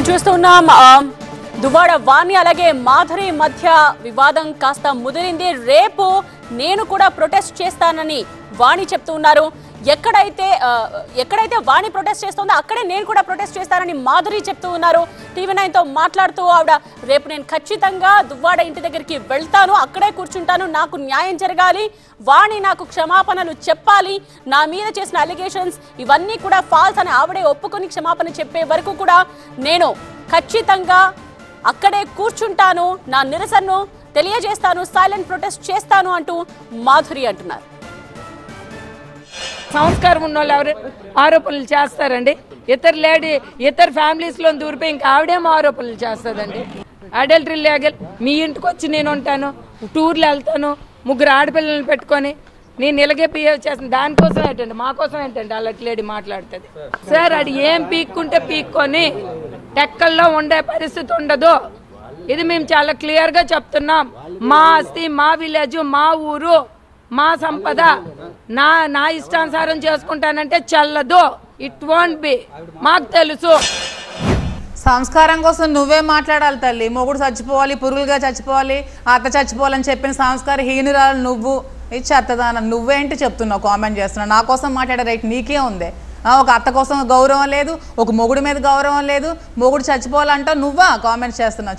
చూస్తున్నాం దువ్వాడ వాణి అలాగే మాధురి మధ్య వివాదం కాస్త ముదిరింది. రేపు నేను కూడా ప్రొటెస్ట్ చేస్తానని వాణి చెప్తున్నారు. ఎక్కడైతే వాణి ప్రొటెస్ట్ చేస్తుందో అక్కడే నేను కూడా ప్రొటెస్ట్ చేస్తానని మాధురి చెప్తూ ఉన్నారు. TV9 తో మాట్లాడుతూ ఆవిడ రేపు నేను ఖచ్చితంగా దువ్వాడ ఇంటి దగ్గరికి వెళ్తాను, అక్కడే కూర్చుంటాను, నాకు న్యాయం జరగాలి, వాణి నాకు క్షమాపణలు చెప్పాలి, నా మీద చేసిన అలిగేషన్స్ ఇవన్నీ కూడా ఫాల్స్ అని ఆవిడే ఒప్పుకొని క్షమాపణ చెప్పే వరకు కూడా నేను ఖచ్చితంగా అక్కడే కూర్చుంటాను, నా నిరసనను తెలియజేస్తాను, సైలెంట్ ప్రొటెస్ట్ చేస్తాను అంటూ మాధురి అంటున్నారు. సంస్కారం ఉన్న వాళ్ళు ఎవరు ఆరోపణలు చేస్తారండి? ఇతర ఫ్యామిలీస్లో దూరిపోయి ఇంకా ఆవిడేమో ఆరోపణలు చేస్తుందండి. Adultery legal. మీ ఇంటికి వచ్చి నేను ఉంటాను, టూర్లు వెళ్తాను, 3 ఆడపిల్లలను పెట్టుకొని నేను ఇలాగే బిహేవ్ చేస్తాను. దానికోసం ఏంటండి, మా కోసం ఏంటండి అలాంటి లేడీ మాట్లాడుతుంది? సార్ అది ఏం పీక్కుంటే పీక్కొని టెక్కల్లో ఉండే పరిస్థితి ఉండదు. ఇది మేము చాలా క్లియర్గా చెప్తున్నాం. మా ఆస్తి, మా విలేజ్, మా ఊరు, మా సంపద నా ఇష్టానుసారం చేసుకుంటానంటే చెల్లదు. It won't be. మాకు తెలుసు. సంస్కారం కోసం నువ్వే మాట్లాడాలి తల్లి. మొగుడు చచ్చిపోవాలి, పురుగులుగా చచ్చిపోవాలి, అత్త చచ్చిపోవాలని చెప్పిన సంస్కార హీనురాలు నువ్వు. ఇది చెత్తదానం. నువ్వేంటి చెప్తున్నావు, కామెంట్ చేస్తున్నావు? నా కోసం మాట్లాడే రైట్ నీకే ఉంది. ఒక అత్త కోసం గౌరవం లేదు, ఒక మొగుడు మీద గౌరవం లేదు, మొగుడు చచ్చిపోవాలంటావు, నువ్వా కామెంట్స్ చేస్తున్నావు?